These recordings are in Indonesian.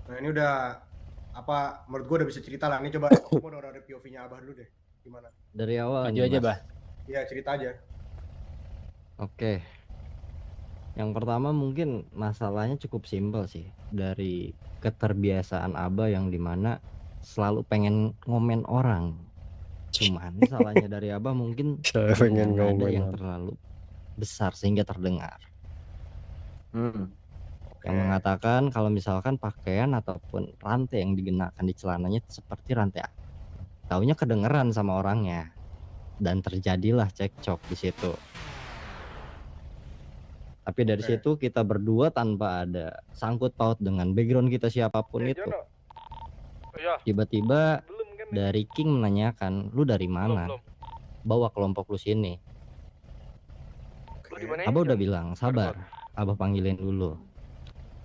Nah ini udah apa menurut gue udah bisa cerita lah. Ini coba gue udah ada POV-nya Abah dulu deh. Gimana? Dari awal Maju aja, Bah. Iya, cerita aja. Oke. Yang pertama mungkin masalahnya cukup simpel sih. Dari keterbiasaan Abah yang dimana selalu pengen ngomen orang. Cuman salahnya dari Abah mungkin pengen dengan nada ngomen yang orang. terlalu besar sehingga terdengar. Yang Oke. mengatakan kalau misalkan pakaian ataupun rantai yang digunakan di celananya seperti rantai. Taunya kedengeran sama orangnya. Dan terjadilah cekcok di situ. Tapi dari Oke. situ kita berdua tanpa ada sangkut paut dengan background kita siapapun itu. Tiba-tiba dari King menanyakan, lu dari mana? Bawa kelompok lu sini. Abah udah bilang, sabar. Abah panggilin dulu.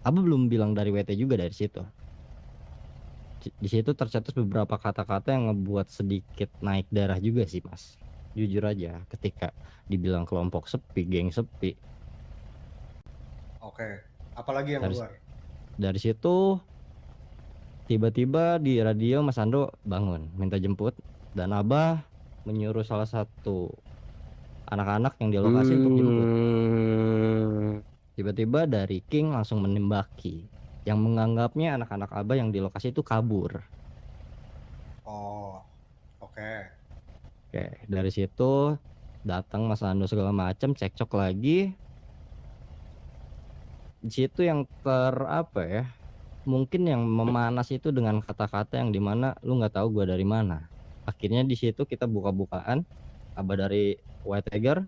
Abah belum bilang dari WT juga dari situ. Di situ tercetus beberapa kata-kata yang ngebuat sedikit naik darah juga sih, Mas. Jujur aja, ketika dibilang kelompok sepi, geng sepi. Oke. Apalagi yang keluar? Dari situ tiba-tiba di radio Mas Ando bangun minta jemput dan Abah menyuruh salah satu anak-anak yang di lokasi untuk jemput. Tiba-tiba dari King langsung menembaki yang menganggapnya anak-anak Abah yang di lokasi itu kabur. Oh, oke. Oke, dari situ datang Mas Ando segala macam, cekcok lagi. Di situ yang mungkin yang memanas itu dengan kata-kata yang dimana lu nggak tahu gua dari mana. Akhirnya di situ kita buka-bukaan, Abah dari White Tiger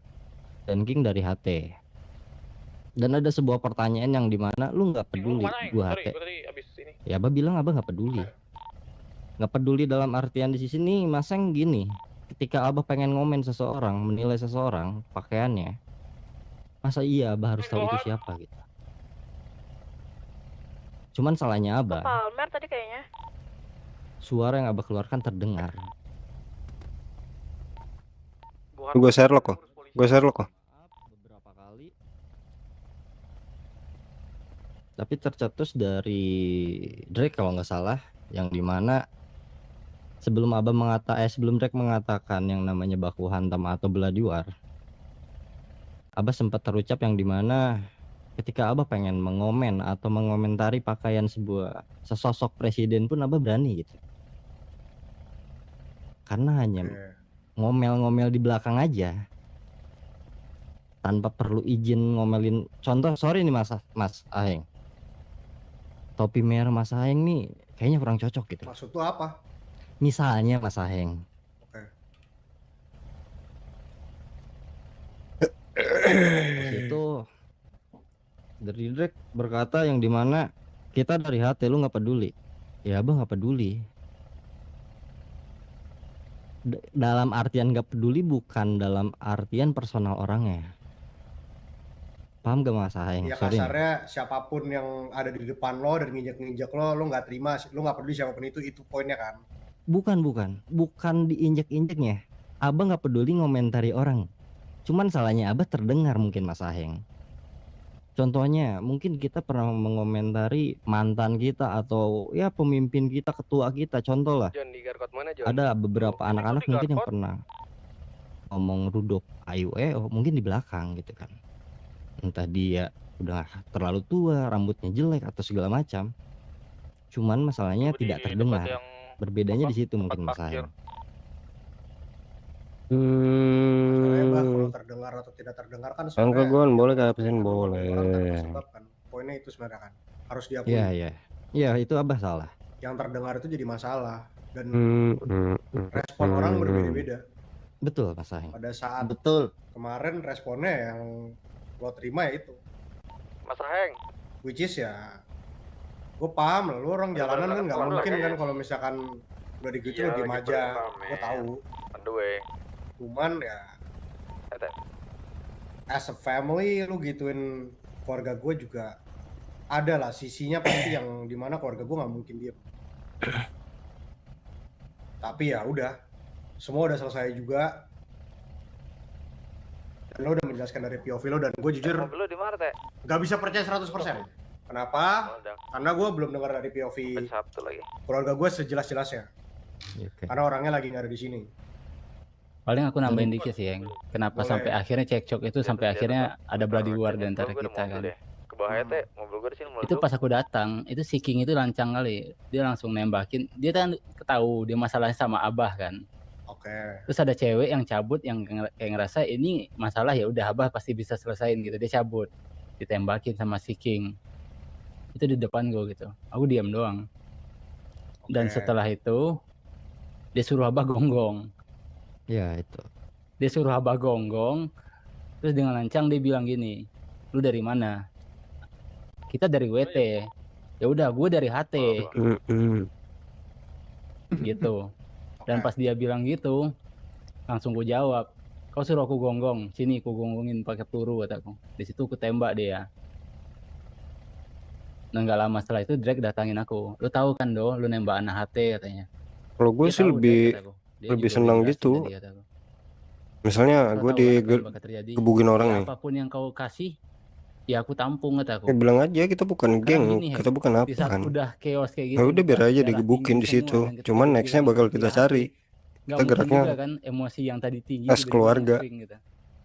dan King dari HT. Dan ada sebuah pertanyaan yang dimana lu nggak peduli gua HT. Ya Abah bilang Abah nggak peduli. Nggak peduli dalam artian di sini Maseng gini. Ketika Abah pengen ngomen seseorang, menilai seseorang pakaiannya, masa iya Abah harus tahu itu siapa gitu. Cuman salahnya Abah. Palmer tadi kayaknya. Suara yang Abah keluarkan terdengar. Gue Sherlock kok. Beberapa kali. Tapi tercetus dari Drake kalau nggak salah, yang dimana sebelum Drake mengatakan yang namanya baku hantam atau bloody war, Abah sempat terucap yang dimana ketika Abah pengen mengomen atau mengomentari pakaian sesosok presiden pun Abah berani gitu. Karena hanya ngomel-ngomel di belakang aja. Tanpa perlu izin ngomelin. Contoh, sorry nih Mas Aheng. Topi merah Mas Aheng nih kayaknya kurang cocok gitu. Maksud tuh apa? Misalnya Mas Aheng. Itu dari Drake berkata yang dimana kita dari hati lu nggak peduli. Ya Abah nggak peduli. Dalam artian nggak peduli bukan dalam artian personal orangnya. Paham gak Mas Aheng? Ya kasarnya siapapun yang ada di depan lo dan nginjek-nginjek lo nggak terima, lo nggak peduli siapapun itu poinnya kan? Bukan diinjek-injeknya. Abah nggak peduli ngomentari orang. Cuman salahnya Abah terdengar mungkin Mas Aheng. Contohnya mungkin kita pernah mengomentari mantan kita atau ya pemimpin kita, ketua kita, contoh lah. Ada beberapa anak-anak mungkin yang pernah ngomong Rudolf Ayu mungkin di belakang gitu kan. Entah dia udah terlalu tua, rambutnya jelek atau segala macam. Cuman masalahnya tidak terdengar. Berbedanya di situ mungkin Mas Aheng. Masalahnya Bah, kalau terdengar atau tidak terdengar kan sebenarnya gue boleh gak pesan boleh. Orang tanpa sebab kan. Poinnya itu sebenarnya kan. Harus diakui. Iya, itu Abah salah. Yang terdengar itu jadi masalah dan respon orang berbeda-beda. Betul Mas Aheng. Pada saat kemarin responnya yang lo terima ya itu. Mas Aheng. Which is ya gue paham lah, lu orang jalanan kan nggak mungkin kan kalau misalkan udah digituin diem aja. Gue tahu. Cuman ya as a family lu gituin keluarga gue juga ada lah sisinya pasti yang dimana keluarga gue nggak mungkin diem. Tapi ya udah, semua udah selesai juga. Dan lo udah menjelaskan dari POV lo dan gue jujur gak bisa percaya 100%. Kenapa? Meledak. Karena gue belum dengar dari POV Satu lagi. keluarga gue sejelas-jelasnya. Oke. Karena orangnya lagi nggak ada di sini. Paling aku nambahin dikit sih, Heng. Kenapa Boleh. sampai akhirnya cekcok itu sampai akhirnya ada bloody war di antara kita kan. Ke bawah teh, mobil gue di sini Itu pas aku datang, itu si King itu lancang kali. Dia langsung nembakin. Dia kan tahu dia masalahnya sama Abah kan. Oke. Terus ada cewek yang cabut yang kayak ngerasa ini masalah ya udah Abah pasti bisa selesain gitu. Dia cabut. Ditembakin sama si King. Itu di depan gue gitu. Aku diam doang. Dan Oke. setelah itu dia suruh Abah gonggong. Ya itu. Dia suruh Abah gonggong. Terus dengan lancang dia bilang gini, "Lu dari mana?" "Kita dari WT." "Ya udah, gue dari HT." Gitu. Dan pas dia bilang gitu, langsung gue jawab, "Kau suruh aku gonggong, sini aku gonggongin pakai peluru," kataku. Di situ aku tembak dia. Dan nggak lama setelah itu Drake datangin aku. "Lu tahu kan Do, lu nembak anak HT," katanya. Kalau gue "Dia sih tahu, lebih Drake," kataku. "Dia lebih juga senang udah jelasin gitu. tadi," kataku. Misalnya "Kau gue tahu kan apa yang bakal terjadi? digebukin orang Ya nih. apapun yang kau kasih, ya aku tampung," kataku. Ya bilang aja kita bukan Karena geng, gini, Heng, kita bukan di apa saat kan. udah chaos kayak gitu, Ya udah biar udah aja darah digebukin tinggi di situ. semua, dan kita Cuman udah nextnya bilang bakal via kita HT. cari. Nggak Kita mungkin geraknya juga kan emosi yang tadi tinggi as tiba-tiba keluarga. nge-swing gitu.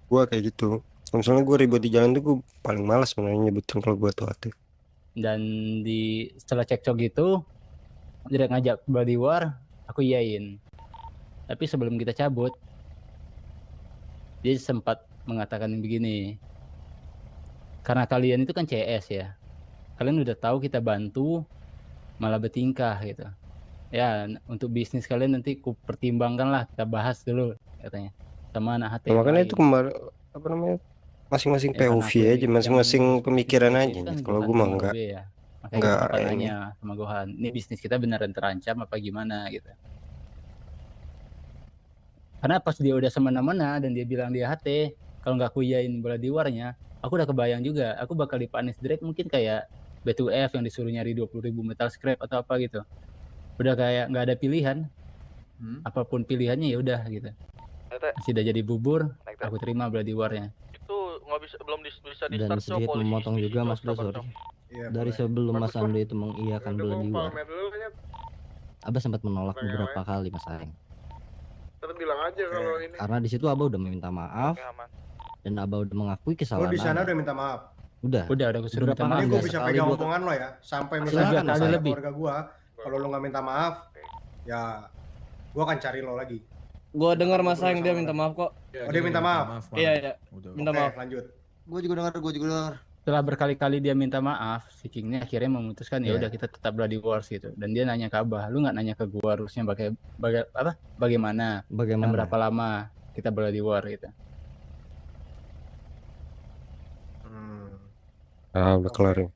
Gue kayak gitu. Kalau misalnya gue ribut di jalan tuh gue paling malas sebenarnya nyebutin kalau gue tuh hati. Dan setelah cekcok gitu, dia ngajak bloody war, aku iyain. Tapi sebelum kita cabut, dia sempat mengatakan begini, "Karena kalian itu kan CS ya, kalian udah tahu kita bantu, malah bertingkah gitu. Ya untuk bisnis kalian nanti ku pertimbangkan lah, kita bahas dulu," katanya, "sama anak HT Nah, yang makanya lain." itu kemarin apa namanya masing-masing Ya karena POV aku aja, yang masing-masing mengurus pemikiran bisnis aja. itu kan Gitu. Kalau Gohan gue mah sama enggak Robe ya. Makanya kita sempat ini. nanya sama Gohan, "Ini bisnis kita beneran terancam apa gimana?" gitu. Karena pas dia udah semena-mena dan dia bilang dia HT, kalau nggak aku iyain bola di warnya, aku udah kebayang juga, aku bakal dipanis Drake mungkin kayak B2F yang disuruh nyari 20.000 metal scrap atau apa gitu. Udah kayak nggak ada pilihan, apapun pilihannya ya udah gitu. Masih udah jadi bubur, aku terima bola di warnya. Itu nggak bisa, belum bisa di Dan start sedikit memotong juga Mas Bro, sorry. Iya, Dari boleh. sebelum Mas Bagus lah. Ando itu mengiyakan Udah bloody mau war, pamer dulu kan, Abah sempat menolak Bang beberapa kali Mas Areng. tetap bilang aja kalau ini. Karena di situ Abah udah meminta maaf dan Abah udah mengakui Lo kesalahan di sana Abah. udah minta maaf. Udah. Udah aku suruh Beberapa minta maaf. Ini kali gue nggak bisa sekali pegang dua omongan lo ya. Sampai Silakan, misalnya Mas masalah Areng. keluarga gue, kalau lo nggak minta maaf, ya gue akan cari lo lagi. Gua dengar Mas Ngobrol Aeng dia sama minta orang. maaf kok. Oh, dia minta maaf? Iya, iya. Udah. Minta Oke, maaf. lanjut. Gue juga dengar. Setelah berkali-kali dia minta maaf, si King ini akhirnya memutuskan ya Iya. udah kita tetap bloody wars gitu. Dan dia nanya ke Abah, "Lu nggak nanya ke gua harusnya bagaimana? Dan Bagaimana? berapa lama kita bloody war gitu." udah kelar ya.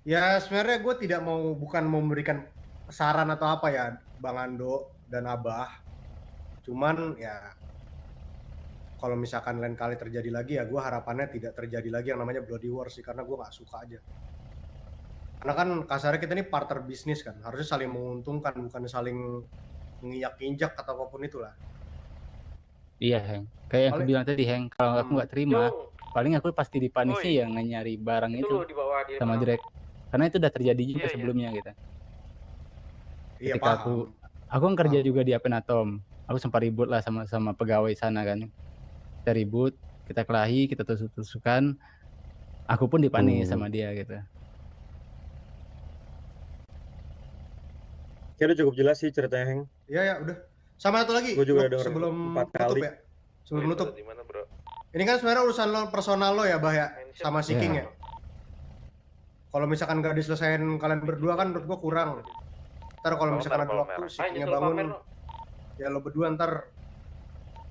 Ya sebenarnya gue tidak mau, bukan mau memberikan saran atau apa ya Bang Ando dan Abah. Cuman ya kalau misalkan lain kali terjadi lagi ya gue harapannya tidak terjadi lagi yang namanya bloody war sih, karena gue nggak suka aja. Karena kan kasarnya kita ini partner bisnis kan, harusnya saling menguntungkan, bukan saling menginjak-injak atau apapun itulah. Iya, Heng. Kayak yang aku Paling- bilang tadi, Heng, kalau aku nggak terima, paling aku pasti dipanisnya Oi. yang nyari barang Itu itu lo di bawah di sama mana? Drake. Karena itu udah terjadi juga Iya, iya. sebelumnya gitu. Iya Ketika paham. Aku kan kerja juga di Apenatom. Aku sempat ribut lah sama pegawai sana kan. Kita ribut, kita kelahi, kita tusuk-tusukan. Aku pun dipanis sama dia gitu. Kayaknya cukup jelas sih ceritanya, Heng. Iya ya udah. Sama satu lagi. Gua juga Lo, udah denger sebelum 4 nutup kali. ya. Sebelum nutup. Di mana, Bro? Ini kan sebenarnya urusan lo personal lo ya, Bah ya, sama si Iya. King ya. Kalau misalkan gak diselesain kalian berdua kan menurut gua kurang. Ntar kalau misalkan ada waktu si Kingnya bangun, ya lo berdua ntar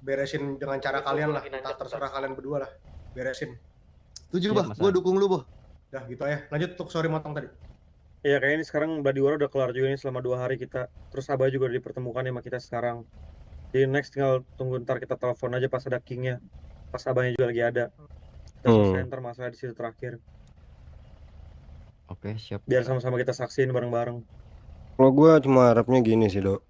beresin dengan cara kalian lah. Entah terserah kalian berdua lah. Beresin. Setuju Siap, bah, Mas gue Areng. dukung lu bah. Dah gitu aja. Lanjut untuk sorry motong tadi. Iya, kayaknya ini sekarang Bloody War udah kelar juga nih selama 2 hari kita. Terus Abah juga udah dipertemukan sama kita sekarang. Jadi next tinggal tunggu ntar kita telepon aja pas ada Kingnya. Pas Abahnya juga lagi ada. Kita selesai ntar masalah di situ terakhir. Oke, siap. Biar sama-sama kita saksiin bareng-bareng. Kalau gue cuma harapnya gini sih, Dok.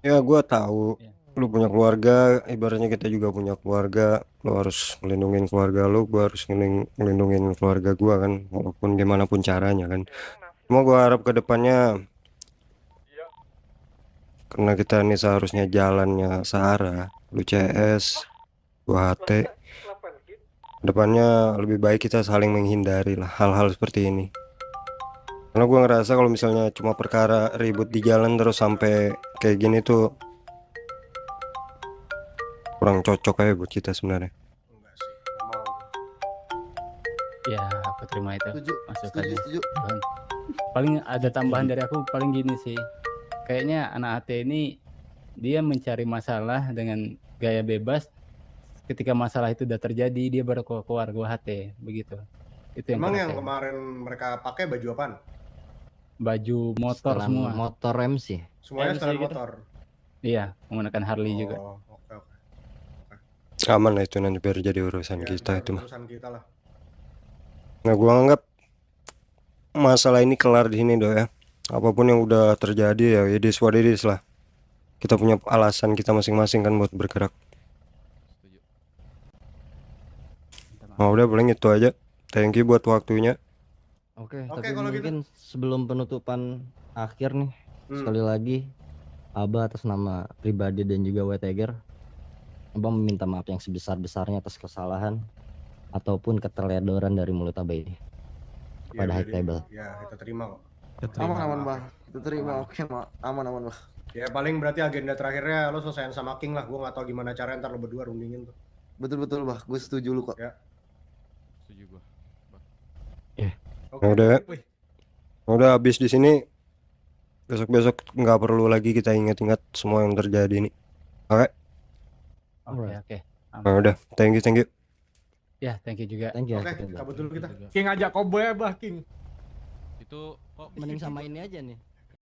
Ya gue tahu Iya. lu punya keluarga, ibaratnya kita juga punya keluarga. Lu harus ngelindungin keluarga lu, gua harus ngelindungin keluarga gua kan, walaupun gimana pun caranya kan. Cuma gua harap ke depannya, karena kita ini seharusnya jalannya searah, lu CS, gua HT, depannya lebih baik kita saling menghindari lah hal-hal seperti ini. Karena gua ngerasa kalau misalnya cuma perkara ribut di jalan terus sampai kayak gini tuh kurang cocok aja buat kita sebenarnya. Enggak sih, nggak mau. Ya, aku terima itu Setuju, masukannya. setuju. Bang. Paling ada tambahan dari aku paling gini sih. Kayaknya anak AT ini dia mencari masalah dengan gaya bebas. Ketika masalah itu udah terjadi, dia baru keluar gua HT begitu. Itu yang Emang aku yang rasain. kemarin mereka pakai baju apaan? Baju motor Setelan semua. motor MC. Semuanya MC setelan gitu. motor. Iya, menggunakan Harley juga. Oh, oke oke. Aman lah itu, nanti biar jadi urusan Ya, kita biar itu mah. urusan kita lah. Nah, gua anggap masalah ini kelar di sini, Do ya. Apapun yang udah terjadi ya it is what it is lah. Kita punya alasan kita masing-masing kan buat bergerak. Nah, udah paling itu aja. Thank you buat waktunya. Oke, Oke, tapi kalau gitu. mungkin sebelum penutupan akhir nih, sekali lagi Abah atas nama pribadi dan juga Wetager, Abang meminta maaf yang sebesar-besarnya atas kesalahan ataupun keteledoran dari mulut Abah ini kepada High Table. Ya, kita terima kok. Aman bang. Kita terima. Oke aman bang. Ya paling berarti agenda terakhirnya lo selesaiin sama King lah. Gue gak tau gimana caranya, ntar lo berdua rundingin tuh. Betul bang. Gue setuju lu kok. Ya. Setuju gua. Oke. Udah. Wih, Udah habis di sini. Besok-besok nggak perlu lagi kita ingat-ingat semua yang terjadi ini. Oke. Oke. Nah, udah. Thank you. Ya, thank you juga. Thank you. Oke, High Table. cabut dulu kita. King ajak Cowboy bah King. Itu kok Mending sama ini aja nih.